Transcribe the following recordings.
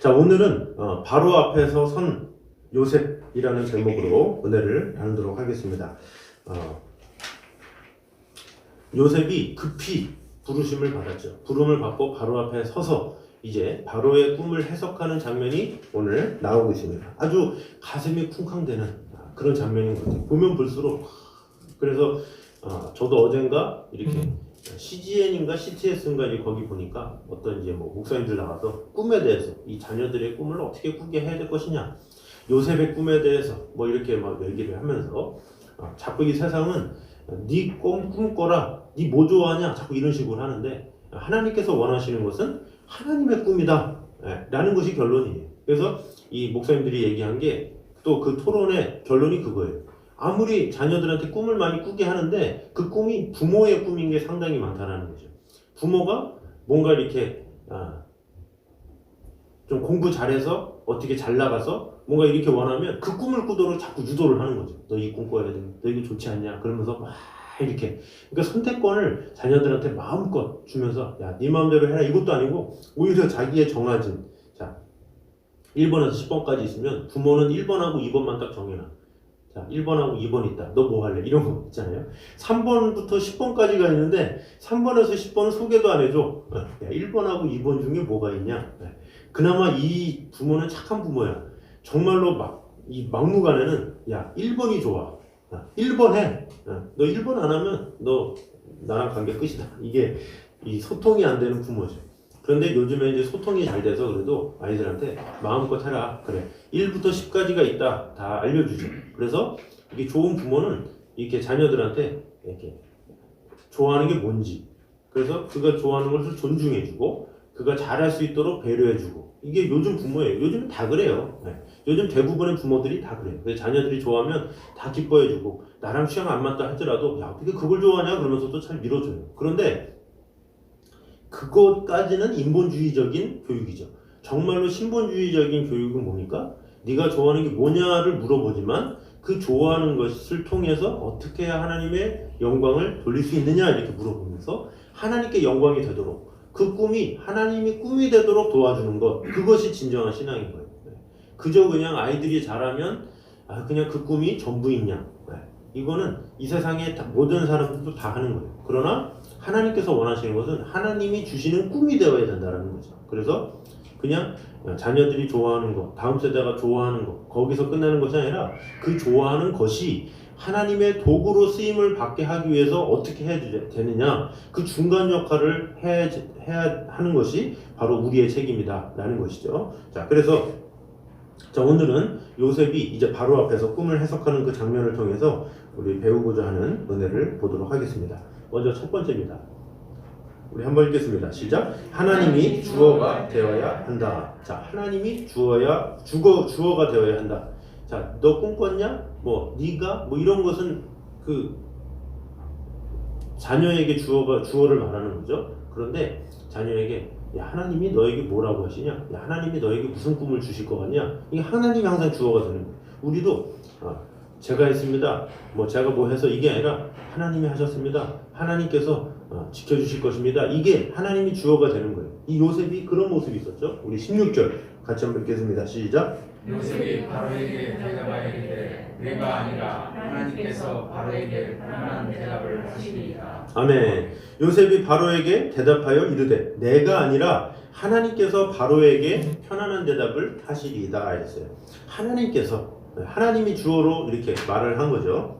자, 오늘은 바로 앞에서 선 요셉이라는 제목으로 은혜를 나누도록 하겠습니다. 요셉이 급히 부르심을 받았죠. 부름을 받고 바로 앞에 서서 이제 바로의 꿈을 해석하는 장면이 오늘 나오고 있습니다. 아주 가슴이 쿵쾅대는 그런 장면인 것 같아요. 보면 볼수록. 그래서 저도 어젠가 이렇게 CGN인가 CTS인가 이제 거기 보니까 어떤 이제 뭐 목사님들 나와서 꿈에 대해서 이 자녀들의 꿈을 어떻게 꾸게 해야 될 것이냐, 요셉의 꿈에 대해서 뭐 이렇게 막 얘기를 하면서 자꾸 이 세상은 네 꿈 꿈꿔라, 네 뭐 좋아하냐, 자꾸 이런 식으로 하는데 하나님께서 원하시는 것은 하나님의 꿈이다 라는 것이 결론이에요. 그래서 이 목사님들이 얘기한 게 또 그 토론의 결론이 그거예요. 아무리 자녀들한테 꿈을 많이 꾸게 하는데 그 꿈이 부모의 꿈인 게 상당히 많다는 거죠. 부모가 뭔가 이렇게 좀 공부 잘해서 어떻게 잘 나가서 뭔가 이렇게 원하면 그 꿈을 꾸도록 자꾸 유도를 하는 거죠. 너 이 꿈 꿔야 돼. 너 이거 좋지 않냐? 그러면서 막 이렇게. 그러니까 선택권을 자녀들한테 마음껏 주면서 야, 네 마음대로 해라. 이것도 아니고 오히려 자기의 정해진 1번에서 10번까지 있으면 부모는 1번하고 2번만 딱 정해놔. 자, 1번하고 2번 있다. 너 뭐 할래? 이런 거 있잖아요. 3번부터 10번까지가 있는데 3번에서 10번은 소개도 안 해줘. 야, 1번하고 2번 중에 뭐가 있냐? 그나마 이 부모는 착한 부모야. 정말로 이 막무가내는 야, 1번이 좋아. 1번 해. 너 1번 안 하면 너 나랑 관계 끝이다. 이게 이 소통이 안 되는 부모죠. 그런데 요즘에 이제 소통이 잘 돼서 그래도 아이들한테 마음껏 해라. 그래. 1부터 10까지가 있다. 다 알려주죠. 그래서 이게 좋은 부모는 이렇게 자녀들한테 이렇게 좋아하는 게 뭔지, 그래서 그가 좋아하는 것을 존중해주고 그가 잘할 수 있도록 배려해주고, 이게 요즘 부모예요. 요즘은 다 그래요. 요즘 대부분의 부모들이 다 그래요. 그래서 자녀들이 좋아하면 다 기뻐해주고 나랑 취향 안 맞다 하더라도 야, 어떻게 그걸 좋아하냐? 그러면서 또 잘 밀어줘요. 그런데 그것까지는 인본주의적인 교육이죠. 정말로 신본주의적인 교육은 뭡니까? 네가 좋아하는 게 뭐냐를 물어보지만 그 좋아하는 것을 통해서 어떻게 해야 하나님의 영광을 돌릴 수 있느냐 이렇게 물어보면서 하나님께 영광이 되도록, 그 꿈이 하나님이 꿈이 되도록 도와주는 것, 그것이 진정한 신앙인 거예요. 그저 그냥 아이들이 잘하면 그냥 그 꿈이 전부있냐, 이거는 이 세상의 모든 사람들도 다 하는 거예요. 그러나 하나님께서 원하시는 것은 하나님이 주시는 꿈이 되어야 된다는 거죠. 그래서 그냥 자녀들이 좋아하는 것, 다음 세대가 좋아하는 것, 거기서 끝나는 것이 아니라 그 좋아하는 것이 하나님의 도구로 쓰임을 받게 하기 위해서 어떻게 해야 되느냐, 그 중간 역할을 해야 하는 것이 바로 우리의 책임이다 라는 것이죠. 자, 그래서 오늘은 요셉이 이제 바로 앞에서 꿈을 해석하는 그 장면을 통해서 우리 배우고자 하는 은혜를 보도록 하겠습니다. 먼저 첫 번째입니다. 우리 한번 읽겠습니다. 시작. 하나님이 주어가 되어야 한다. 자, 하나님이 주어가 되어야 한다. 자, 너 꿈꿨냐? 네가 이런 것은 그 자녀에게 주어를 말하는 거죠. 그런데 자녀에게 야, 하나님이 너에게 뭐라고 하시냐? 야, 하나님이 너에게 무슨 꿈을 주실 것 같냐? 이게 하나님이 항상 주어가 되는 거예요. 우리도 제가 했습니다. 제가 해서 이게 아니라 하나님이 하셨습니다. 하나님께서 지켜주실 것입니다. 이게 하나님이 주어가 되는 거예요. 이 요셉이 그런 모습이 있었죠. 우리 16절 같이 한번 읽겠습니다. 시작. 요셉이 바로에게 대답하여 이르되 내가 아니라 하나님께서 바로에게 편안한 대답을 하시리이다. 아멘. 요셉이 바로에게 대답하여 이르되 내가 아니라 하나님께서 바로에게 편안한 대답을 하시리이다 했어요. 하나님이 주어로 이렇게 말을 한 거죠.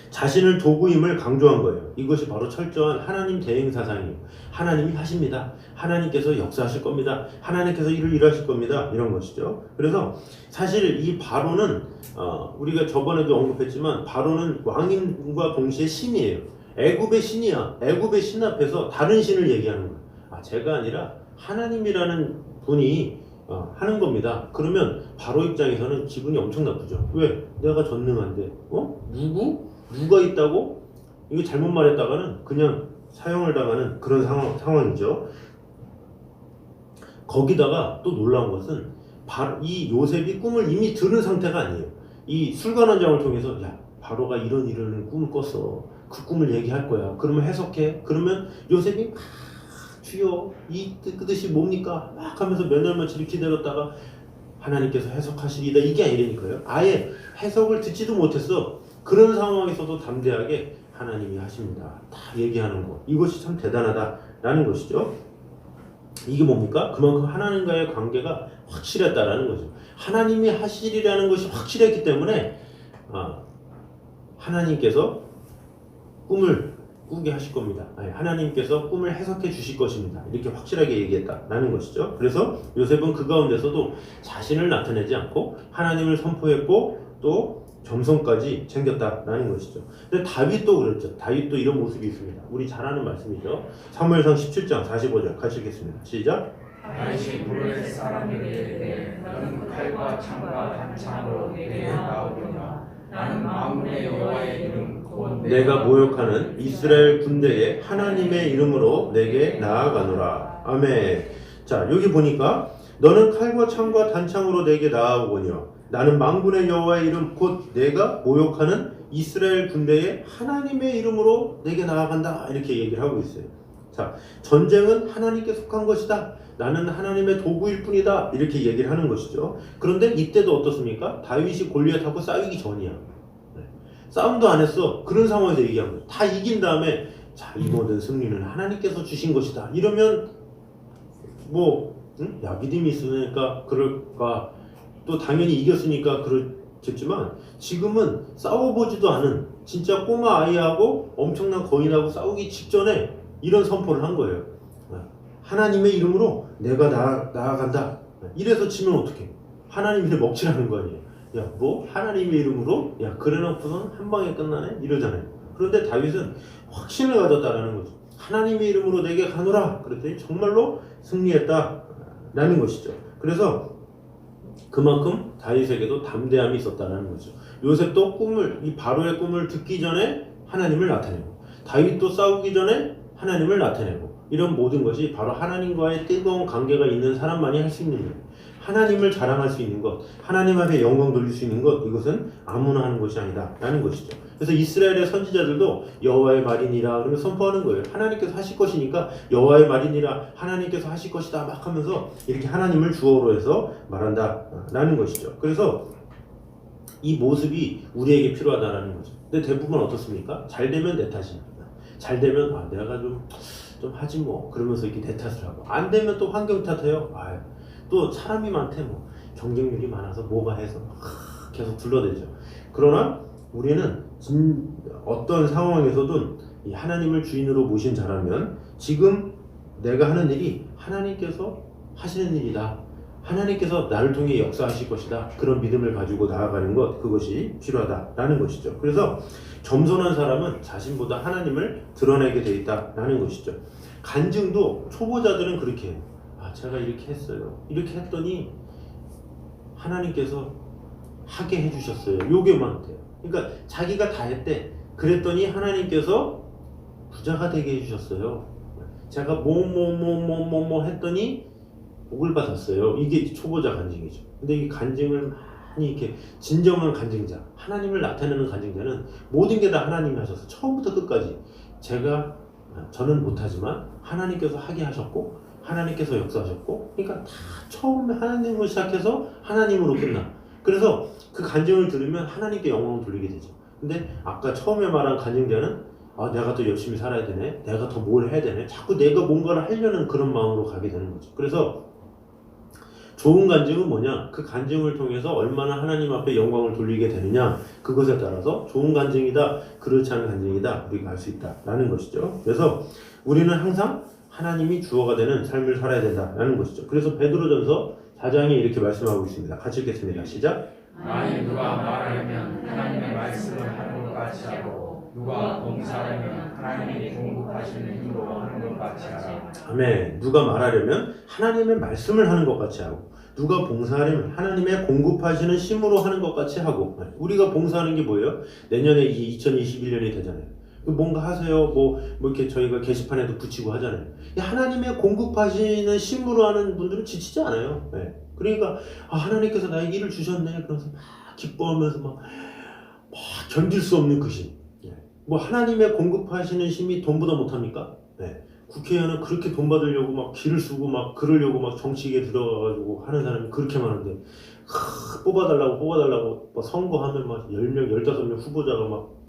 자신을 도구임을 강조한 거예요. 이것이 바로 철저한 하나님 대행 사상이에요. 하나님이 하십니다. 하나님께서 역사하실 겁니다. 하나님께서 일을 일하실 겁니다. 이런 것이죠. 그래서 사실 이 바로는 우리가 저번에도 언급했지만 바로는 왕임과 동시에 신이에요. 애굽의 신이야. 애굽의 신 앞에서 다른 신을 얘기하는 거예요. 제가 아니라 하나님이라는 분이 하는 겁니다. 그러면 바로 입장에서는 기분이 엄청 나쁘죠. 왜? 내가 전능한데 누가 있다고? 이거 잘못 말했다가는 그냥 사형을 당하는 그런 상황이죠. 거기다가 또 놀라운 것은 이 요셉이 꿈을 이미 들은 상태가 아니에요. 이 술관원장을 통해서 야, 바로가 이런 꿈을 꿨어. 그 꿈을 얘기할 거야. 그러면 해석해. 그러면 요셉이 막 주여 이 뜻이 뭡니까? 막 하면서 몇 날 며칠 기다렸다가 하나님께서 해석하시리다 이게 아니라니까요. 아예 해석을 듣지도 못했어. 그런 상황에서도 담대하게 하나님이 하십니다. 다 얘기하는 거. 이것이 참 대단하다라는 것이죠. 이게 뭡니까? 그만큼 하나님과의 관계가 확실했다라는 거죠. 하나님이 하시리라는 것이 확실했기 때문에 하나님께서 꿈을 꾸게 하실 겁니다. 아니, 하나님께서 꿈을 해석해 주실 것입니다. 이렇게 확실하게 얘기했다라는 것이죠. 그래서 요셉은 그 가운데서도 자신을 나타내지 않고 하나님을 선포했고 또 점성까지 챙겼다라는 것이죠. 근데 다윗도 그랬죠. 다윗도 이런 모습이 있습니다. 우리 잘 아는 말씀이죠. 사무엘상 17장 45절 같이 읽겠습니다. 시작. 다윗이 블레셋 사람에게 이르되 너는 칼과 창과 단창으로 내게 나오거니와 나는 만군의 여호와의 이름 곧 내가 모욕하는 이스라엘 군대의 하나님의 이름으로 내게 나아가노라. 아멘. 자, 여기 보니까 너는 칼과 창과 단창으로 내게 나아오거니와 나는 만군의 여호와의 이름 곧 내가 모욕하는 이스라엘 군대의 하나님의 이름으로 내게 나아간다. 이렇게 얘기를 하고 있어요. 자, 전쟁은 하나님께 속한 것이다. 나는 하나님의 도구일 뿐이다. 이렇게 얘기를 하는 것이죠. 그런데 이때도 어떻습니까? 다윗이 골리앗하고 싸우기 전이야. 싸움도 안 했어. 그런 상황에서 얘기한 거예요. 다 이긴 다음에 자, 이 모든 승리는 하나님께서 주신 것이다. 이러면 야, 믿음이 있으니까 그럴까? 또 당연히 이겼으니까 그렇겠지만 지금은 싸워보지도 않은 진짜 꼬마 아이하고 엄청난 거인하고 싸우기 직전에 이런 선포를 한 거예요. 하나님의 이름으로 내가 나아간다. 이래서 치면 어떡해? 하나님이 먹칠하는 거 아니에요. 야, 하나님의 이름으로? 야, 그래놓고선 한 방에 끝나네? 이러잖아요. 그런데 다윗은 확신을 가졌다라는 거죠. 하나님의 이름으로 내게 가노라. 그랬더니 정말로 승리했다라는 것이죠. 그래서 그만큼 다윗에게도 담대함이 있었다는 거죠. 요셉도 이 바로의 꿈을 듣기 전에 하나님을 나타내고 다윗도 싸우기 전에 하나님을 나타내고 이런 모든 것이 바로 하나님과의 뜨거운 관계가 있는 사람만이 할 수 있는 거예요. 하나님을 자랑할 수 있는 것, 하나님 앞에 영광 돌릴 수 있는 것, 이것은 아무나 하는 것이 아니다 라는 것이죠. 그래서 이스라엘의 선지자들도 여호와의 말이니라 그러면 선포하는 거예요. 하나님께서 하실 것이니까 여호와의 말이니라 하나님께서 하실 것이다 막 하면서 이렇게 하나님을 주어로 해서 말한다 라는 것이죠. 그래서 이 모습이 우리에게 필요하다라는 거죠. 근데 대부분 어떻습니까? 잘 되면 내 탓이야. 잘 되면 내가 좀 하지 뭐 그러면서 이렇게 내 탓을 하고 안 되면 또 환경 탓해요. 또 사람이 많대 경쟁률이 많아서 뭐가 해서 계속 둘러대죠. 그러나 우리는 어떤 상황에서든 이 하나님을 주인으로 모신 자라면 지금 내가 하는 일이 하나님께서 하시는 일이다. 하나님께서 나를 통해 역사하실 것이다. 그런 믿음을 가지고 나아가는 것, 그것이 필요하다라는 것이죠. 그래서 겸손한 사람은 자신보다 하나님을 드러내게 돼 있다라는 것이죠. 간증도 초보자들은 그렇게 해요. 제가 이렇게 했어요. 이렇게 했더니 하나님께서 하게 해주셨어요. 요게만 돼요. 그러니까 자기가 다 했대. 그랬더니 하나님께서 부자가 되게 해주셨어요. 제가 뭐 했더니 복을 받았어요. 이게 초보자 간증이죠. 근데 이 간증을 많이 이렇게 진정한 간증자, 하나님을 나타내는 간증자는 모든 게 다 하나님이 하셔서 처음부터 끝까지 저는 못하지만 하나님께서 하게 하셨고 하나님께서 역사하셨고 그러니까 다 처음에 하나님으로 시작해서 하나님으로 끝나. 그래서 그 간증을 들으면 하나님께 영광을 돌리게 되죠. 근데 아까 처음에 말한 간증자는 내가 더 열심히 살아야 되네, 내가 더 뭘 해야 되네, 자꾸 내가 뭔가를 하려는 그런 마음으로 가게 되는 거죠. 그래서 좋은 간증은 뭐냐? 그 간증을 통해서 얼마나 하나님 앞에 영광을 돌리게 되느냐, 그것에 따라서 좋은 간증이다, 그렇지 않은 간증이다, 우리가 알 수 있다라는 것이죠. 그래서 우리는 항상 하나님이 주어가 되는 삶을 살아야 된다라는 것이죠. 그래서 베드로전서 4장에 이렇게 말씀하고 있습니다. 같이 읽겠습니다. 시작. 만일 누가 말하려면 하나님의 말씀을 하는 것 같이 하고 누가 봉사하려면 하나님이 공급하시는 힘으로 하는 것 같이 하라. 아멘. 누가 말하려면 하나님의 말씀을 하는 것 같이 하고 누가 봉사하려면 하나님의 공급하시는 힘으로 하는 것 같이 하고. 우리가 봉사하는 게 뭐예요? 내년에 2021년이 되잖아요. 뭔가 하세요. 뭐 이렇게 저희가 게시판에도 붙이고 하잖아요. 하나님의 공급하시는 힘으로 하는 분들은 지치지 않아요. 네. 그러니까 하나님께서 나에게 일을 주셨네. 그러면서 막 기뻐하면서 막 견딜 수 없는 그 힘. 네. 하나님의 공급하시는 힘이 돈보다 못합니까? 네. 국회의원은 그렇게 돈 받으려고 막 기를 쓰고 막 그러려고 막 정치계에 들어가가지고 하는 사람이 그렇게 많은데 뽑아달라고 막 선거하면 막 10명, 15명 후보자가 막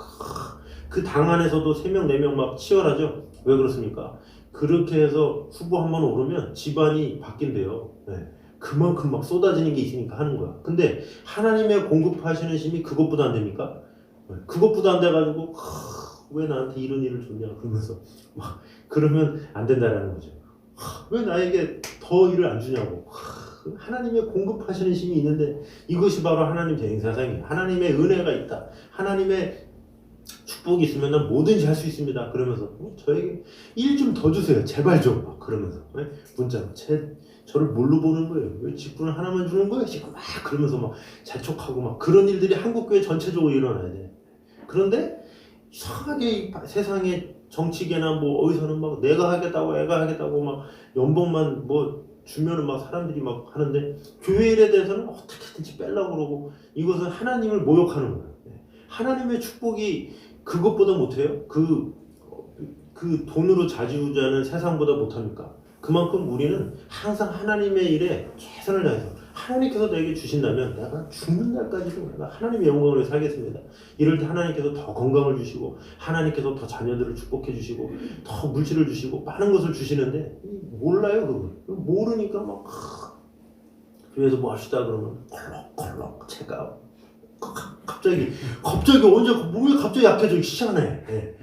그 당 안에서도 3명, 4명 막 치열하죠. 왜 그렇습니까? 그렇게 해서 후보 한 번 오르면 집안이 바뀐대요. 네. 그만큼 막 쏟아지는 게 있으니까 하는 거야. 근데 하나님의 공급하시는 힘이 그것보다 안 됩니까? 네. 그것보다 안 돼가지고 왜 나한테 이런 일을 줬냐 그러면서 막 그러면 안 된다라는 거죠. 왜 나에게 더 일을 안 주냐고. 하나님의 공급하시는 힘이 있는데 이것이 바로 하나님 대행사상이에요. 하나님의 은혜가 있다. 하나님의 축복이 있으면 난 뭐든지 할 수 있습니다. 그러면서 저에게 일 좀 더 주세요. 제발 좀. 막 그러면서 문자로 저를 뭘로 보는 거예요? 왜 직분을 하나만 주는 거예요? 지금 막 그러면서 막 재촉하고 막 그런 일들이 한국교회 전체적으로 일어나야 돼. 그런데 이상하게 이 세상에 정치계나 뭐 어디서는 막 내가 하겠다고 막 연봉만 뭐 주면은 막 사람들이 막 하는데 교회 일에 대해서는 어떻게든지 빼려고 그러고 이것은 하나님을 모욕하는 거예요. 하나님의 축복이 그것보다 못해요? 그 돈으로 자지우지하는 세상보다 못합니까? 그만큼 우리는 항상 하나님의 일에 최선을 다해서 하나님께서 내게 주신다면 내가 죽는 날까지도 내가 하나님의 영광을 위해 살겠습니다. 이럴 때 하나님께서 더 건강을 주시고 하나님께서 더 자녀들을 축복해 주시고 더 물질을 주시고 많은 것을 주시는데 몰라요 그걸. 모르니까 막 교회에서 뭐 합시다 그러면 콜록콜록 제가 갑자기 언제 몸이 갑자기 약해져 희한해. 네.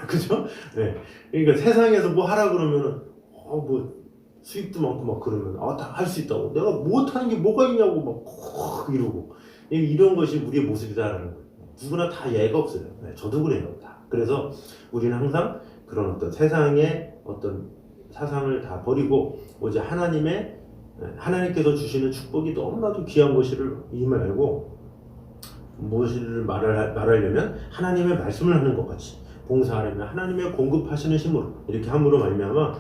그죠? 네. 그러니까 세상에서 뭐 하라 그러면은 뭐 수입도 많고 막 그러면 다 할 수 있다고 내가 못하는 게 뭐가 있냐고 막 이러고 이런 것이 우리의 모습이다라는 거예요. 누구나 다 예가 없어요. 네, 저도 그래요. 다. 그래서 우리는 항상 그런 어떤 세상의 어떤 사상을 다 버리고 오직 하나님께서 주시는 축복이 너무나도 귀한 것을 임을 알고 무엇을 말하려면 하나님의 말씀을 하는 것 같이 봉사하려면 하나님의 공급하시는 힘으로 이렇게 함으로 말미암아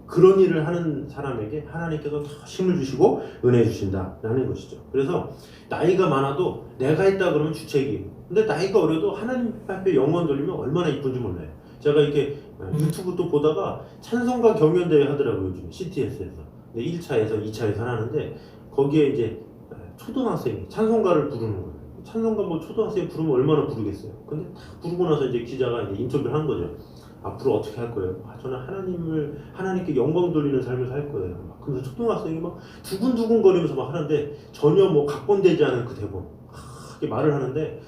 그런 일을 하는 사람에게 하나님께서 더 힘을 주시고 은혜 주신다라는 것이죠. 그래서 나이가 많아도 내가 했다 그러면 주책이에요. 근데 나이가 어려도 하나님 앞에 영원 돌리면 얼마나 이쁜지 몰라요. 제가 이렇게 유튜브 또 보다가 찬송가 경연대회 하더라고요. 요즘 CTS에서 1차에서 2차에서 하는데 거기에 이제 초등학생이 찬송가를 부르는 거예요. 찬송가 뭐 초등학생이 부르면 얼마나 부르겠어요. 근데 다 부르고 나서 이제 기자가 이제 인터뷰를 한 거죠. 앞으로 어떻게 할 거예요? 저는 하나님께 영광 돌리는 삶을 살 거예요. 그래서 초등학생이 막 두근두근 거리면서 막 하는데 전혀 뭐 각본되지 않은 그 대본 이렇게 말을 하는데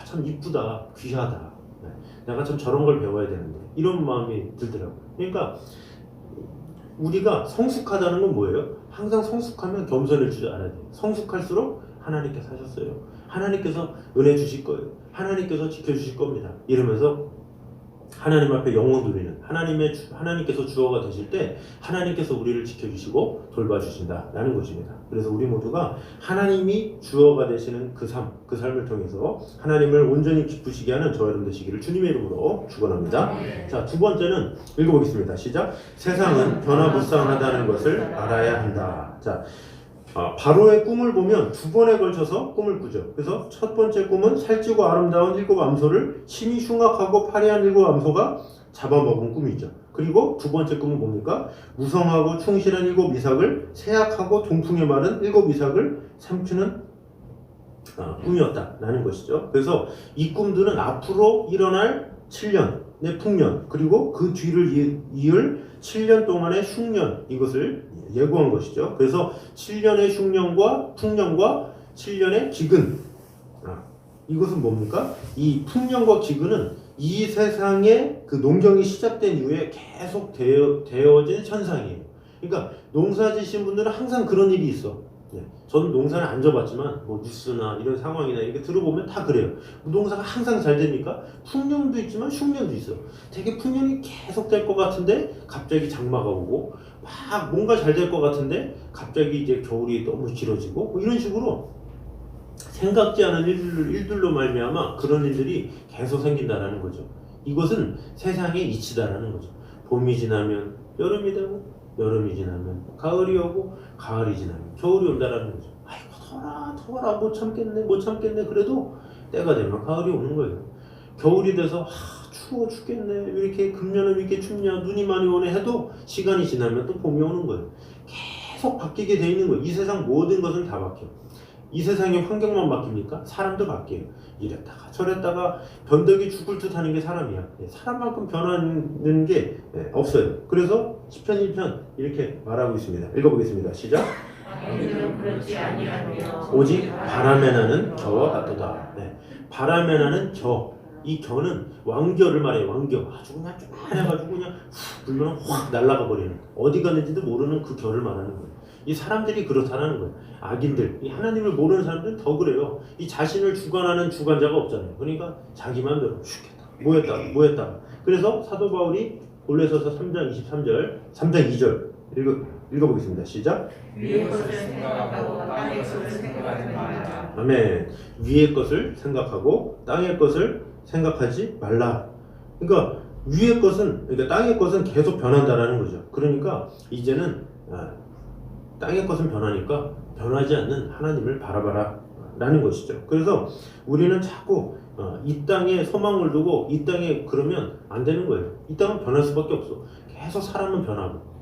참 이쁘다, 귀하다. 내가 참 저런 걸 배워야 되는데 이런 마음이 들더라고요. 그러니까 우리가 성숙하다는 건 뭐예요? 항상 성숙하면 겸손할 줄 알아야 돼요. 성숙할수록 하나님께서 하셨어요. 하나님께서 은혜 주실 거예요. 하나님께서 지켜주실 겁니다. 이러면서 하나님 앞에 영원 돌리는 하나님께서 주어가 되실 때 하나님께서 우리를 지켜주시고 돌봐주신다라는 것입니다. 그래서 우리 모두가 하나님이 주어가 되시는 그 삶을 통해서 하나님을 온전히 기쁘시게 하는 저와 여러분 되시기를 주님의 이름으로 축원합니다. 자, 두 번째는 읽어보겠습니다. 시작. 세상은 변화무쌍하다는 것을 알아야 한다. 자, 바로의 꿈을 보면 두 번에 걸쳐서 꿈을 꾸죠. 그래서 첫 번째 꿈은 살찌고 아름다운 7 암소를 신이 흉악하고 파리한 7 암소가 잡아먹은 꿈이죠. 그리고 두 번째 꿈은 뭡니까? 무성하고 충실한 7 이삭을 세약하고 동풍에 마른 7 이삭을 삼키는 꿈이었다라는 것이죠. 그래서 이 꿈들은 앞으로 일어날 7년의 풍년 그리고 그 뒤를 이을 7년 동안의 흉년 이것을 예고한 것이죠. 그래서 7년의 흉년과 풍년과 7년의 기근 이것은 뭡니까? 이 풍년과 기근은 이 세상에 그 농경이 시작된 이후에 계속 되어진 현상이에요. 그러니까 농사 지신 분들은 항상 그런 일이 있어. 저는 농사를 안 져봤지만 뭐 뉴스나 이런 상황이나 이렇게 들어보면 다 그래요. 농사가 항상 잘 됩니까? 풍년도 있지만 흉년도 있어. 되게 풍년이 계속 될 것 같은데 갑자기 장마가 오고 막 뭔가 잘 될 것 같은데 갑자기 이제 겨울이 너무 길어지고 뭐 이런 식으로 생각지 않은 일들로 말미암아 그런 일들이 계속 생긴다라는 거죠. 이것은 세상의 이치다라는 거죠. 봄이 지나면 여름이 되고 여름이 지나면 가을이 오고 가을이 지나면 겨울이 온다라는 거죠. 아이고 더워라 못 참겠네 그래도 때가 되면 가을이 오는 거예요. 겨울이 돼서 추워 죽겠네. 왜 이렇게 금년은 왜 이렇게 춥냐. 눈이 많이 오네 해도 시간이 지나면 또 봄이 오는 거예요. 계속 바뀌게 돼 있는 거예요. 이 세상 모든 것은 다 바뀌어. 이 세상의 환경만 바뀝니까? 사람도 바뀌어요. 이랬다가 저랬다가 변덕이 죽을 듯 하는 게 사람이야. 사람만큼 변하는 게 없어요. 그래서 시편 1편 이렇게 말하고 있습니다. 읽어보겠습니다. 시작. 악인들은 그렇지 아니하며 오직 바람에 나는 겨와 같도다. 바람에 나는 겨. 이 겨는 왕겨를 말해요. 왕겨. 아주 그냥 쪼만해가지고 그냥 훅 불면 확 날아가 버리는, 어디 갔는지도 모르는 그 겨를 말하는 거예요. 이 사람들이 그렇다는 거예요. 악인들, 이 하나님을 모르는 사람들은 더 그래요. 이 자신을 주관하는 주관자가 없잖아요. 그러니까 자기 마음대로 죽겠다, 뭐 했다. 그래서 사도 바울이 골로새서 3장 23절, 3장 2절 읽어보겠습니다. 시작. 위의 것을 생각하고 땅의 것을 생각하지 말라. 아멘. 위의 것을 생각하고 땅의 것을 생각하지 말라. 그러니까 위의 것은, 그러니까 땅의 것은 계속 변한다라는 거죠. 그러니까 이제는 땅의 것은 변하니까 변하지 않는 하나님을 바라봐라 라는 것이죠. 그래서 우리는 자꾸 이 땅에 소망을 두고 이 땅에 그러면 안 되는 거예요. 이 땅은 변할 수밖에 없어. 계속 사람은 변하고.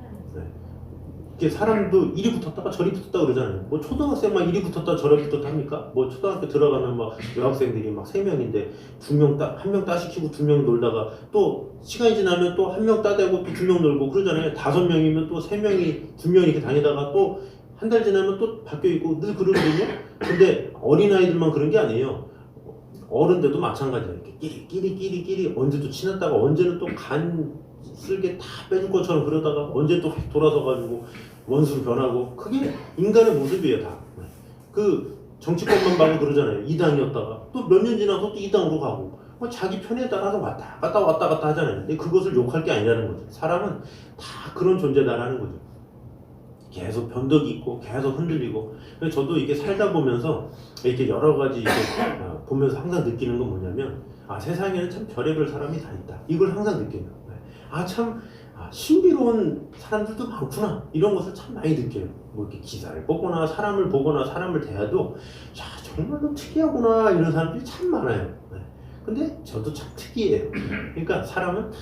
이게 사람도 이리 붙었다가 저리 붙었다 그러잖아요. 뭐 초등학생 막 이리 붙었다 저리 붙었다 합니까? 뭐 초등학교 들어가면 막 여학생들이 막 3명인데 1명 따시키고 2명 놀다가 또 시간이 지나면 또 1명 따대고 또 2명 놀고 그러잖아요. 5명이면 또 3명이 2명 이렇게 다니다가 또 한 달 지나면 또 바뀌어 있고 늘 그러거든요. 근데 어린아이들만 그런 게 아니에요. 어른들도 마찬가지예요. 이렇게 끼리 언제 또 친했다가 언제는 또 간 쓸게 다 빼줄 것처럼 그러다가 언제 또 돌아서 가지고 원수로 변하고, 그게 인간의 모습이에요. 다. 그 정치권만 봐도 그러잖아요. 이 당이었다가 또 몇 년 지나서 또 이 당으로 가고, 뭐 자기 편에 따라서 왔다 갔다 하잖아요. 근데 그것을 욕할 게 아니라는 거죠. 사람은 다 그런 존재다라는 거죠. 계속 변덕이 있고 계속 흔들리고. 그래서 저도 이렇게 살다 보면서 이렇게 여러 가지 이렇게 보면서 항상 느끼는 건 뭐냐면, 세상에는 참 별의별 사람이 다 있다. 이걸 항상 느껴요. 참 신비로운 사람들도 많구나. 이런 것을 참 많이 느껴요. 뭐 이렇게 기사를 보거나 사람을 보거나 사람을 대해도 정말로 특이하구나 이런 사람들이 참 많아요. 근데 저도 참 특이해요. 그러니까 사람은 다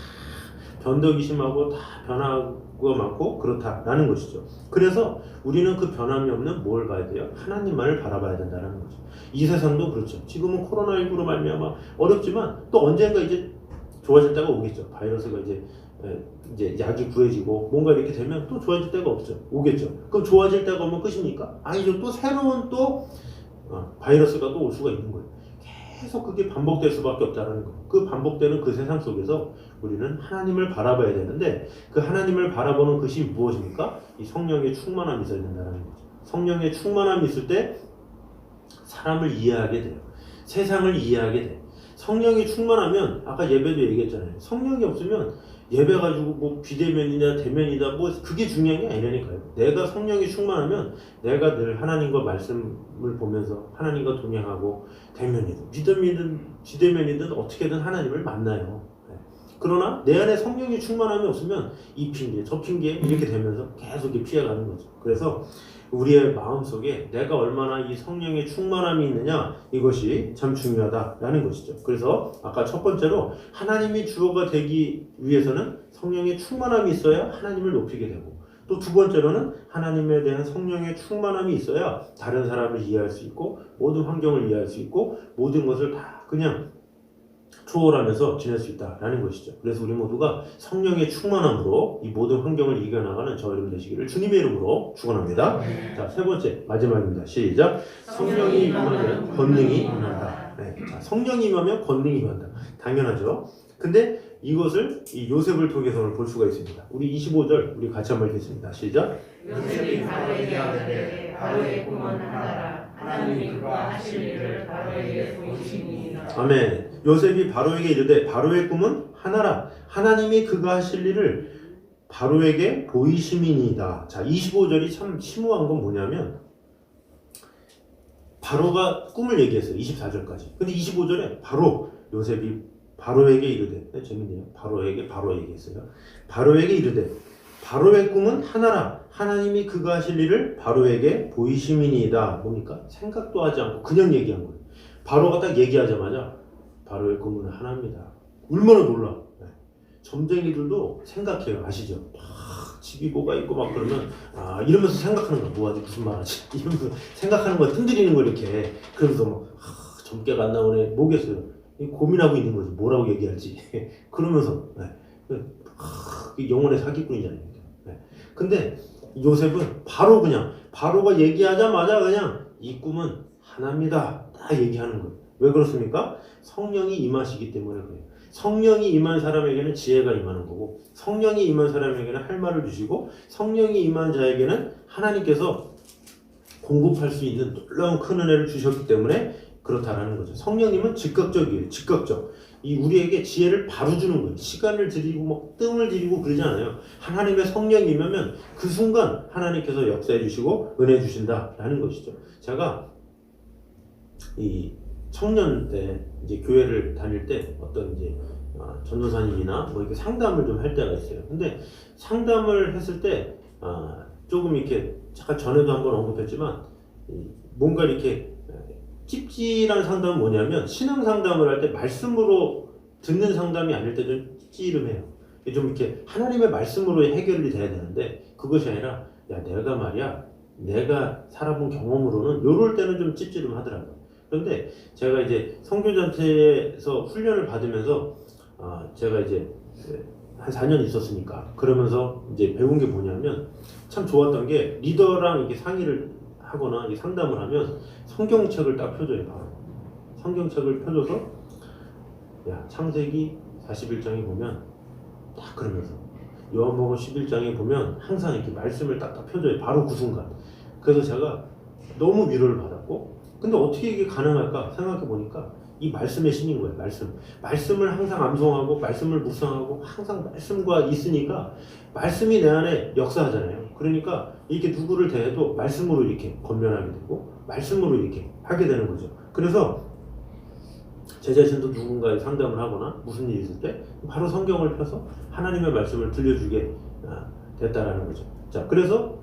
변덕이 심하고 다 변화가 많고 그렇다라는 것이죠. 그래서 우리는 그 변함이 없는 뭘 봐야 돼요? 하나님만을 바라봐야 된다는 거죠. 이 세상도 그렇죠. 지금은 코로나19로 말미암아 어렵지만 또 언젠가 이제 좋아질 때가 오겠죠. 바이러스가 이제 약이 구해지고 뭔가 이렇게 되면 또 좋아질 때가 오겠죠. 그럼 좋아질 때가 오면 끝입니까? 아니죠. 또 새로운 바이러스가 또 올 수가 있는 거예요. 계속 그게 반복될 수밖에 없다는 거예요. 그 반복되는 그 세상 속에서 우리는 하나님을 바라봐야 되는데, 그 하나님을 바라보는 것이 무엇입니까? 이 성령의 충만함이 있어야 된다는 거죠. 성령의 충만함이 있을 때 사람을 이해하게 돼요. 세상을 이해하게 돼요. 성령이 충만하면, 아까 예배도 얘기했잖아요. 성령이 없으면 예배 가지고 뭐 비대면이냐 대면이다 뭐 그게 중요한 게 아니라니까요. 내가 성령이 충만하면 내가 늘 하나님과 말씀을 보면서 하나님과 동행하고, 대면이든 비대면이든 어떻게든 하나님을 만나요. 그러나 내 안에 성령이 충만함이 없으면 이 핑계 저 핑계 이렇게 되면서 계속 이렇게 피해가는 거죠. 그래서 우리의 마음속에 내가 얼마나 이 성령의 충만함이 있느냐, 이것이 참 중요하다라는 것이죠. 그래서 아까 첫 번째로 하나님이 주어가 되기 위해서는 성령의 충만함이 있어야 하나님을 높이게 되고, 또 두 번째로는 하나님에 대한 성령의 충만함이 있어야 다른 사람을 이해할 수 있고 모든 환경을 이해할 수 있고 모든 것을 다 그냥 초월하면서 지낼 수 있다라는 것이죠. 그래서 우리 모두가 성령의 충만함으로 이 모든 환경을 이겨나가는 저 여러분 되시기를 주님의 이름으로 축원합니다. 자, 세 번째 마지막입니다. 시작. 성령이 임하면 권능이 임한다. 자, 성령이 임하면 권능이 임한다. 당연하죠. 근데 이것을 이 요셉을 통해서 볼 수가 있습니다. 우리 25절 우리 같이 한번 읽겠습니다. 시작. 요셉이 바로에게 아뢰되 바로의 꿈은 하나라. 하나님이 그가 하실 일을 바로에게 보이시니이다. 아멘. 요셉이 바로에게 이르되 바로의 꿈은 하나라. 하나님이 그가 하실 일을 바로에게 보이심이니이다. 자, 25절이 참 심오한 건 뭐냐면, 바로가 꿈을 얘기했어요. 24절까지. 근데 25절에 바로 요셉이 바로에게 이르되, 재밌네요. 바로에게 했어요. 바로에게 이르되 바로의 꿈은 하나라. 하나님이 그가 하실 일을 바로에게 보이심이니이다. 뭡니까? 생각도 하지 않고 그냥 얘기한 거예요. 바로가 딱 얘기하자마자 바로의 꿈은 하나입니다. 얼마나 놀라. 네. 점쟁이들도 생각해요. 아시죠? 막 집이 뭐가 있고 막 그러면 이러면서 생각하는 거야. 뭐하지 무슨 말하지 이러면서 생각하는 거야. 튼들이는 거 이렇게. 그러면서 막 점괘가 안 나오네. 뭐겠어요. 고민하고 있는 거지. 뭐라고 얘기할지. 그러면서 영혼의 사기꾼이잖아요. 네. 근데 요셉은 바로 그냥 바로가 얘기하자마자 그냥 이 꿈은 하나입니다. 딱 얘기하는 거예요. 왜 그렇습니까? 성령이 임하시기 때문에 그래요. 성령이 임한 사람에게는 지혜가 임하는 거고 성령이 임한 사람에게는 할 말을 주시고 성령이 임한 자에게는 하나님께서 공급할 수 있는 놀라운 큰 은혜를 주셨기 때문에 그렇다라는 거죠. 성령님은 즉각적이에요. 즉각적. 이 우리에게 지혜를 바로 주는 거예요. 시간을 들이고 막 뜸을 들이고 그러지 않아요. 하나님의 성령이 임하면 그 순간 하나님께서 역사해 주시고 은혜 주신다라는 것이죠. 제가 이 청년 때 이제 교회를 다닐 때 어떤 이제 전도사님이나 뭐 이렇게 상담을 좀 할 때가 있어요. 근데 상담을 했을 때 조금 이렇게 잠깐 전에도 한번 언급했지만 뭔가 이렇게 찝찝한 상담은 뭐냐면 신앙 상담을 할 때 말씀으로 듣는 상담이 아닐 때 좀 찝찝해요. 좀 이렇게 하나님의 말씀으로 해결이 돼야 되는데 그것이 아니라 야 내가 말이야 내가 살아본 경험으로는 요럴 때는 좀 찝찝하더라고요. 그런데 제가 이제 선교단체에서 훈련을 받으면서 제가 이제 한 4년 있었으니까 그러면서 이제 배운 게 뭐냐면 참 좋았던 게 리더랑 이렇게 상의를 하거나 이렇게 상담을 하면 성경책을 딱 펴줘요. 바로 성경책을 펴줘서 야 창세기 41장에 보면 딱 그러면서 요한복음 11장에 보면 항상 이렇게 말씀을 딱딱 펴줘요. 바로 그 순간. 그래서 제가 너무 위로를 받았고 근데 어떻게 이게 가능할까 생각해 보니까 이 말씀의 신인 거예요. 말씀을 항상 암송하고 말씀을 묵상하고 항상 말씀과 있으니까 말씀이 내 안에 역사하잖아요. 그러니까 이렇게 누구를 대해도 말씀으로 이렇게 권면하게 되고 말씀으로 이렇게 하게 되는 거죠. 그래서 제 자신도 누군가의 상담을 하거나 무슨 일이 있을 때 바로 성경을 펴서 하나님의 말씀을 들려주게 됐다라는 거죠. 자, 그래서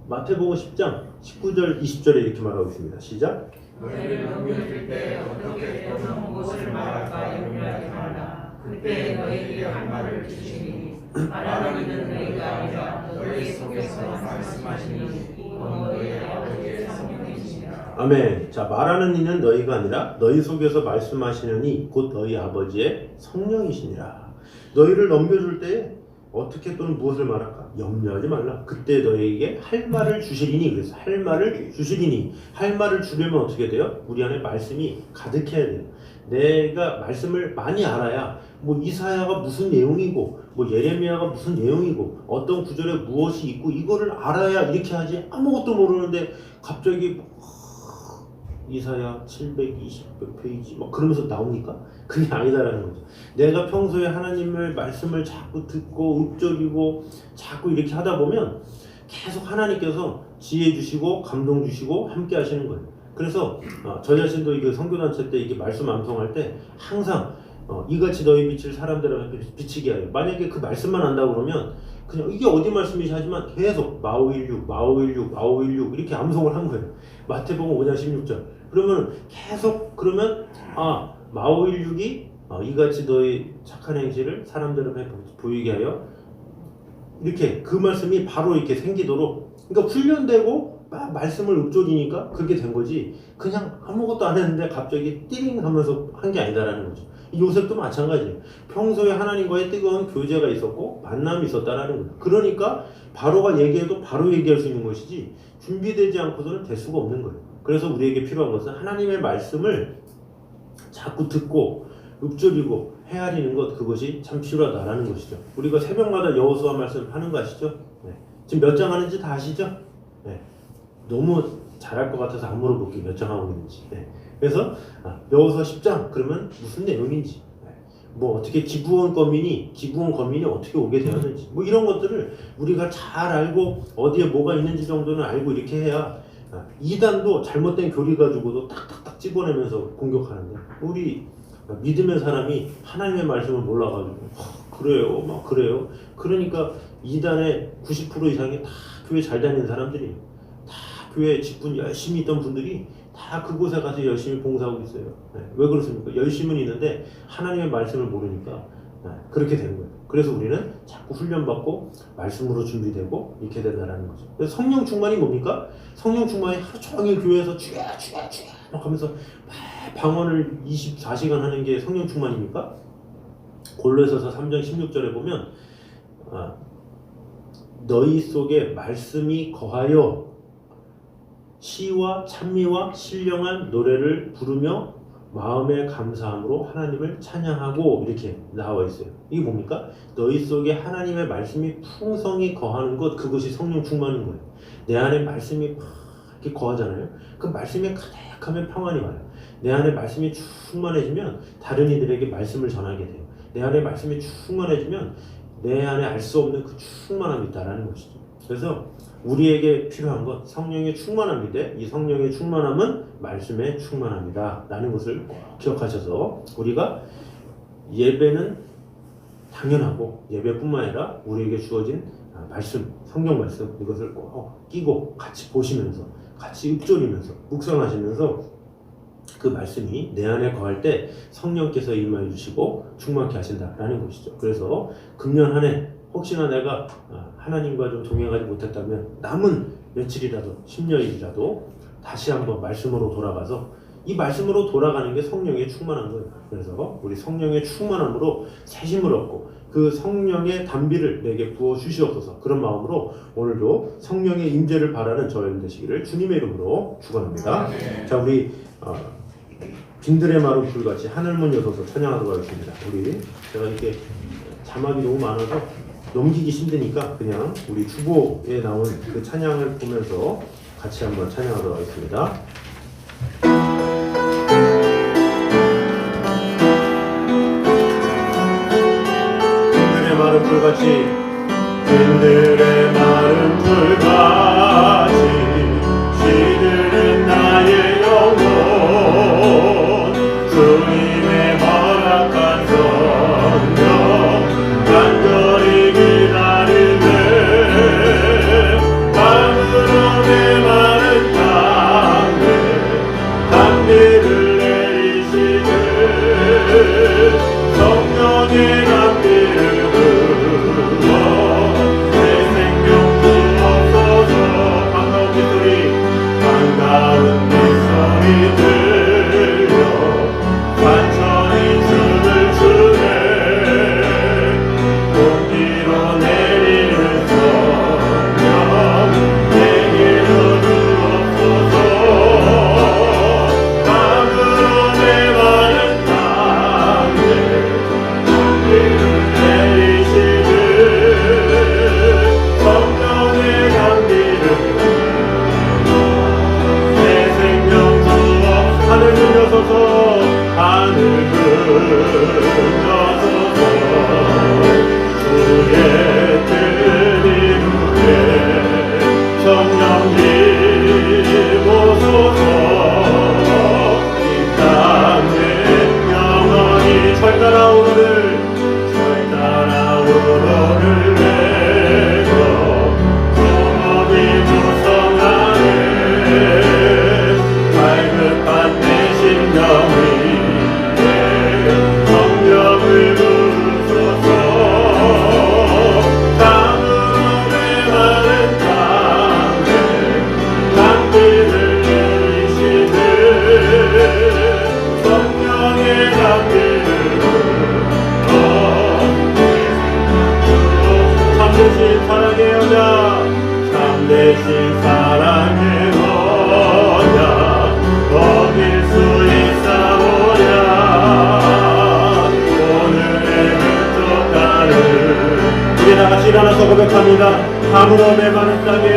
마태복음 10장 19절 20절에 이렇게 말하고 있습니다. 시작. 너희를 넘겨줄 때 어떻게 어느 무엇을 말할까 염려하지 말라. 그때 너희에게 할 말을 주시니 말하는 이는 너희가 아니라 너희 속에서 말씀하시니 곧 너희 아버지의 성령이시니라. 아멘. 자, 말하는 이는 너희가 아니라 너희 속에서 말씀하시느니 곧 너희 아버지의 성령이시니라. 너희를 넘겨줄 때 어떻게 또는 무엇을 말할까? 염려하지 말라. 그때 너희에게 할 말을 주시리니. 그래서 할 말을 주시리니. 할 말을 주려면 어떻게 돼요? 우리 안에 말씀이 가득해야 돼요. 내가 말씀을 많이 알아야 뭐 이사야가 무슨 내용이고 뭐 예레미야가 무슨 내용이고 어떤 구절에 무엇이 있고 이거를 알아야 이렇게 하지. 아무것도 모르는데 갑자기 이사야 720페이지 막 그러면서 나오니까 그게 아니다라는 거죠. 내가 평소에 하나님의 말씀을 자꾸 듣고 읊조리고 자꾸 이렇게 하다 보면 계속 하나님께서 지혜 주시고 감동 주시고 함께 하시는 거예요. 그래서 저 자신도 이게 선교단체 때 이게 말씀 암송할 때 항상 이같이 너희 빛을 사람들에게 비치게 하여. 만약에 그 말씀만 안다고 그러면 그냥 이게 어디 말씀이지 하지만 계속 마오일육 이렇게 암송을 한 거예요. 마태복음 5장 16절. 그러면 계속 그러면 마오일육이 이같이 너희 착한 행실을 사람들에게 보이게 하여 이렇게 그 말씀이 바로 이렇게 생기도록 그러니까 훈련되고 막 말씀을 읊조리니까 그렇게 된 거지 그냥 아무것도 안 했는데 갑자기 띠링 하면서 한 게 아니다라는 거죠. 요셉도 마찬가지예요. 평소에 하나님과의 뜨거운 교제가 있었고 만남이 있었다라는 거예요. 그러니까 바로가 얘기해도 바로 얘기할 수 있는 것이지 준비되지 않고서는 될 수가 없는 거예요. 그래서 우리에게 필요한 것은 하나님의 말씀을 자꾸 듣고 읊조리고 헤아리는 것 그것이 참 필요하다라는 것이죠. 우리가 새벽마다 여호수아 말씀 하는 거 아시죠? 네. 지금 몇 장 하는지 다 아시죠? 네. 너무 잘할 것 같아서 안 물어볼게요. 몇 장 하고 있는지. 네. 그래서 여호수아 10장 그러면 무슨 내용인지 뭐 어떻게 기브온 거민이 어떻게 오게 되었는지 뭐 이런 것들을 우리가 잘 알고 어디에 뭐가 있는지 정도는 알고 이렇게 해야 이단도 잘못된 교리 가지고도 딱딱딱 집어내면서 공격하는데 우리 믿음의 사람이 하나님의 말씀을 몰라가지고 그래요 막 그래요. 그러니까 이단의 90% 이상이 다 교회 잘 다니는 사람들이에요. 다 교회 직분 열심히 있던 분들이 다 그곳에 가서 열심히 봉사하고 있어요. 네. 왜 그렇습니까? 열심은 있는데 하나님의 말씀을 모르니까 그렇게 되는 거예요. 그래서 우리는 자꾸 훈련받고 말씀으로 준비되고 이렇게 된다는 거죠. 그래서 성령 충만이 뭡니까? 성령 충만이 하루 종일 교회에서 주야 막 하면서 방언을 24시간 하는 게 성령 충만입니까? 골로새서 3장 16절에 보면 너희 속에 말씀이 거하여 시와 찬미와 신령한 노래를 부르며 마음의 감사함으로 하나님을 찬양하고 이렇게 나와 있어요. 이게 뭡니까? 너희 속에 하나님의 말씀이 풍성히 거하는 것, 그것이 성령 충만인 거예요. 내 안에 말씀이 막 이렇게 거하잖아요. 그 말씀이 가득하면 평안이 와요. 내 안에 말씀이 충만해지면 다른 이들에게 말씀을 전하게 돼요. 내 안에 말씀이 충만해지면 내 안에 알 수 없는 그 충만함이 있다는 것이죠. 그래서 우리에게 필요한 것, 성령의 충만함인데 이 성령의 충만함은 말씀의 충만함이다 라는 것을 꼭 기억하셔서 우리가 예배는 당연하고 예배뿐만 아니라 우리에게 주어진 말씀, 성경 말씀 이것을 꼭 끼고 같이 보시면서 같이 읊조리면서 묵상하시면서 그 말씀이 내 안에 거할 때 성령께서 임하여 주시고 충만케 하신다라는 것이죠. 그래서 금년 한 해 혹시나 내가 하나님과 좀 동행하지 못했다면 남은 며칠이라도 10여일이라도 다시 한번 말씀으로 돌아가서 이 말씀으로 돌아가는 게 성령의 충만한 거예요. 그래서 우리 성령의 충만함으로 새심을 얻고 그 성령의 단비를 내게 부어 주시옵소서. 그런 마음으로 오늘도 성령의 임재를 바라는 저희들 되시기를 주님의 이름으로 축원합니다. 자, 우리 빈들의 마루 불같이 하늘문 여서서 찬양하도록 하겠습니다. 우리 제가 이렇게 자막이 너무 많아서 넘기기 힘드니까 그냥 우리 주보에 나온 그 찬양을 보면서 같이 한번 찬양하도록 하겠습니다. 빈들의 마루 불같이 빈들의 마루 불같이 시들은 나의 영혼 주님의 허락한 성령 간절히 기다리네 밤으로 메마른 땅에 단비를 내리시네 성령의 단비를 부어 내 생명 주옵소서. 반가운 빗소리 반가운 빗소리 들려 완전히 춤을 추네 공기로 내리는 성령 내게로 주옵소서. 밤으로 메마른 땅에 단비를 내리시는 성령의 단비를 내 생명 주옵소서. 하늘 문 여소서 하늘 문 여소서 주의 뜻 이루게 성령 임오소서. 이 땅에 영원히 절 따라 오르를 내고 성업이 무성하네 갈급한 내 심령 위에 성령을 부으소서. 담으로 메마른 땅에 단비를 내리시네 성령의 단비를 참되신 사랑의 여자 참되신 사랑의 여자 어길 수 있사오냐 오늘의 그쪽 가를 우리 다같이 일어나서 고백합니다. 밤으로 메마른 땅에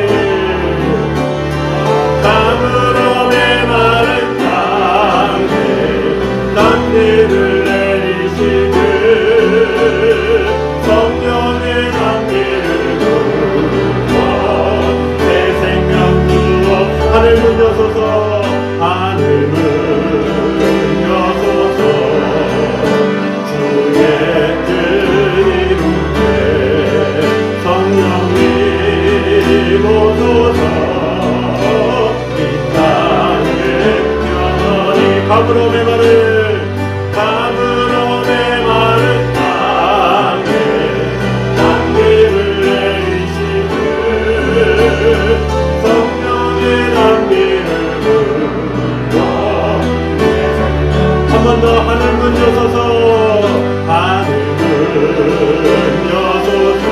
밤으로 메마른 땅에 단비를 내리시네 성령의 단비를 부어 내 생명 주옵소서. 하늘 문 여소서 하늘 문 여소서 주의 뜻 이루게 성령 임오소서. 이 땅에 하늘 문 여소서 하늘 문 여소서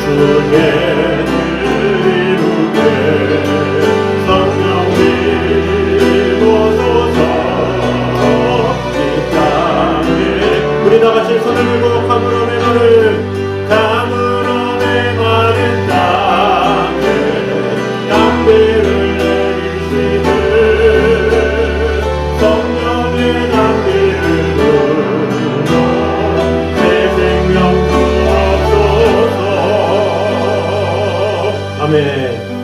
주의 이루게 성령 이루소서 이 땅에 우리 다같이 손을 들고 가물어내 마는 가물어내 마는 땅에 담비를 내리시는 성령의 담비를 불러 새 생명 주옵소서. 아멘.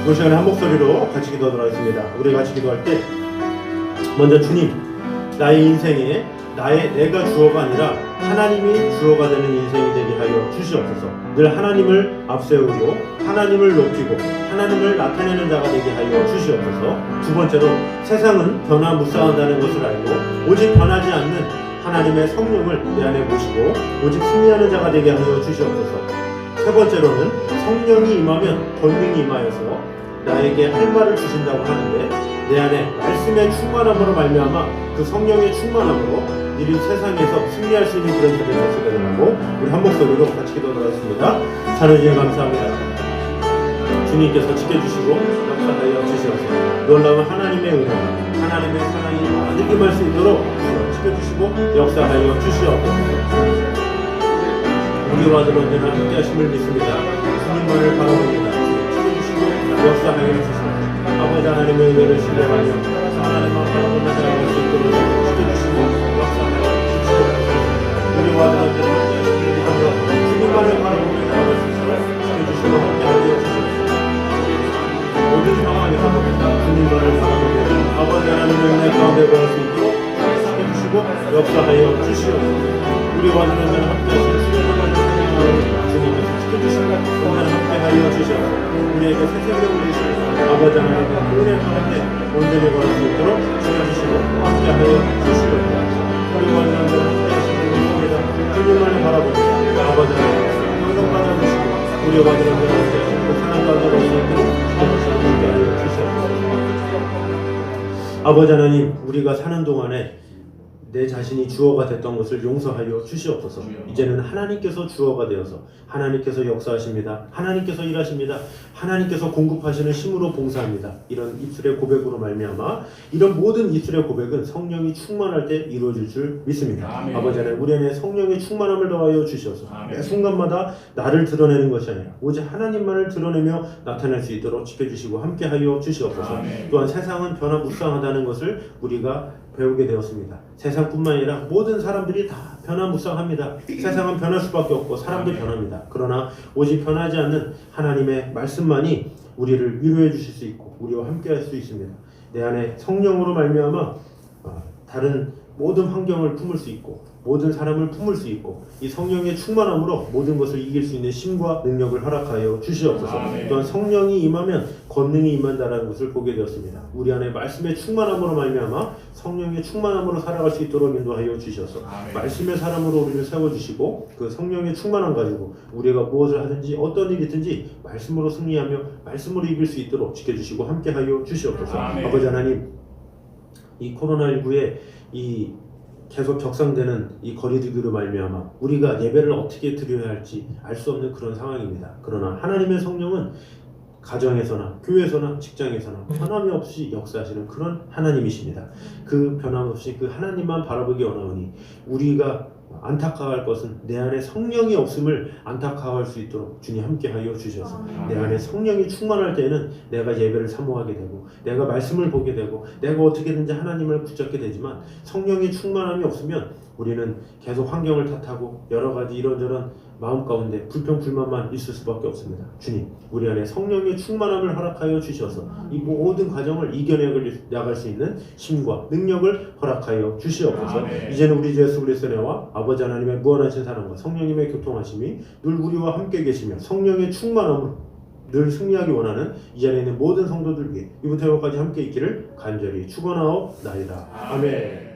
이 시간에 한 목소리로 같이 기도하도록 하겠습니다. 우리 같이 기도할 때 먼저 주님, 나의 인생에 내가 주어가 아니라 하나님이 주어가 되는 인생이 되게 하여 주시옵소서. 늘 하나님을 앞세우고 하나님을 높이고 하나님을 나타내는 자가 되게 하여 주시옵소서. 두 번째로 세상은 변화무쌍하다는 것을 알고 오직 변하지 않는 하나님의 성령을 내 안에 모시고 오직 승리하는 자가 되게 하여 주시옵소서. 세 번째로는 성령이 임하면 권능이 임하여서 나에게 할 말을 주신다고 하는데 내 안에 말씀의 충만함으로 말미암아 그 성령의 충만함으로 이 세상에서 승리할 수 있는 그런 자들이 되시게 되라고 우리 한 목소리로 같이 기도하도록 하겠습니다. 사랑해 감사합니다. 주님께서 지켜주시고 역사하여 주시옵소서. 놀라운 하나님의 은혜, 하나님의 사랑이 많이 임할 수 있도록 지켜주시고 역사하여 주시옵소서. 우리와 언제나 함께 하심을 믿습니다. 주님만을 바라봅니다. 지켜주시고 역사하여 주시옵소서. 아버지 하나님의 은혜를 신뢰하며 하나님만 바라보는 자가 될 수 있도록 지켜주시고 역사하여 주시옵소서. 우리와 언제나 함께 하심을 믿으며 주님만을 바라보며 나아갈 수 있도록 지켜주시고 함께하여 주시옵소서. 모든 상황에서 주님만을 바라보며 아버지 하나님의 은혜 가운데 거할 수 있도록 지켜주시고 역사하여 주시옵소서. 우리와 언제나 함께 하시는 주님께서 지켜주시고 오늘 함께하여 주시옵소서. 우리에게 새 생명을 주시고 아버지 하나님의 은혜 가운데 온전히 거할 수 있도록 지켜주시고 함께하여 주시옵소서. 우리와 언제나 함께하시는 주님입니다. 주님만을 바라보며 아버지 하나님 항상 받아주시고 우리와 언제나 함께하시고 사랑 가운데 거할 수 있도록 지켜주시고 함께하여 주시옵소서. 아버지 하나님, 우리가 사는 동안에 내 자신이 주어가 됐던 것을 용서하여 주시옵소서. 이제는 하나님께서 주어가 되어서 하나님께서 역사하십니다. 하나님께서 일하십니다. 하나님께서 공급하시는 힘으로 봉사합니다. 이런 입술의 고백으로 말미암아 이런 모든 입술의 고백은 성령이 충만할 때 이루어질 줄 믿습니다. 아멘. 아버지 하나님, 우리 안에 성령의 충만함을 더하여 주셔서 매 순간마다 나를 드러내는 것이 아니라 오직 하나님만을 드러내며 나타낼 수 있도록 지켜주시고 함께하여 주시옵소서. 아멘. 또한 세상은 변화무쌍하다는 것을 우리가 배우게 되었습니다. 세상뿐만 아니라 모든 사람들이 다 변화무쌍합니다. 세상은 변할 수밖에 없고 사람도 변합니다. 그러나 오직 변하지 않는 하나님의 말씀만이 우리를 위로해 주실 수 있고 우리와 함께 할 수 있습니다. 내 안에 성령으로 말미암아 다른 모든 환경을 품을 수 있고 모든 사람을 품을 수 있고 이 성령의 충만함으로 모든 것을 이길 수 있는 힘과 능력을 허락하여 주시옵소서. 아멘. 또한 성령이 임하면 권능이 임한다는 것을 보게 되었습니다. 우리 안에 말씀의 충만함으로 말미암아 성령의 충만함으로 살아갈 수 있도록 인도하여 주셔서 아멘. 말씀의 사람으로 우리를 세워주시고 그 성령의 충만함 가지고 우리가 무엇을 하든지 어떤 일이 있든지 말씀으로 승리하며 말씀으로 이길 수 있도록 지켜주시고 함께하여 주시옵소서. 아멘. 아버지 하나님, 이 코로나19의 이 계속 격상되는 이 거리두기로 말미암아 우리가 예배를 어떻게 드려야 할지 알 수 없는 그런 상황입니다. 그러나 하나님의 성령은 가정에서나 교회에서나 직장에서나 변함이 없이 역사하시는 그런 하나님이십니다. 그 변함없이 그 하나님만 바라보기 원하오니 우리가 안타까워할 것은 내 안에 성령이 없음을 안타까워할 수 있도록 주님 함께하여 주셔서 내 안에 성령이 충만할 때에는 내가 예배를 사모하게 되고 내가 말씀을 보게 되고 내가 어떻게든지 하나님을 붙잡게 되지만 성령의 충만함이 없으면 우리는 계속 환경을 탓하고 여러 가지 이런저런 마음 가운데 불평불만만 있을 수밖에 없습니다. 주님, 우리 안에 성령의 충만함을 허락하여 주셔서 이 모든 과정을 이겨내갈 수 있는 힘과 능력을 허락하여 주시옵소서. 아멘. 이제는 우리 주 예수 그리스도의 은혜와 아버지 하나님의 무한하신 사랑과 성령님의 교통하심이 늘 우리와 함께 계시며 성령의 충만함으로 늘 승리하기 원하는 이 자리에 있는 모든 성도들 위해 이부터 여기까지 함께 있기를 간절히 축원하옵나이다. 아멘.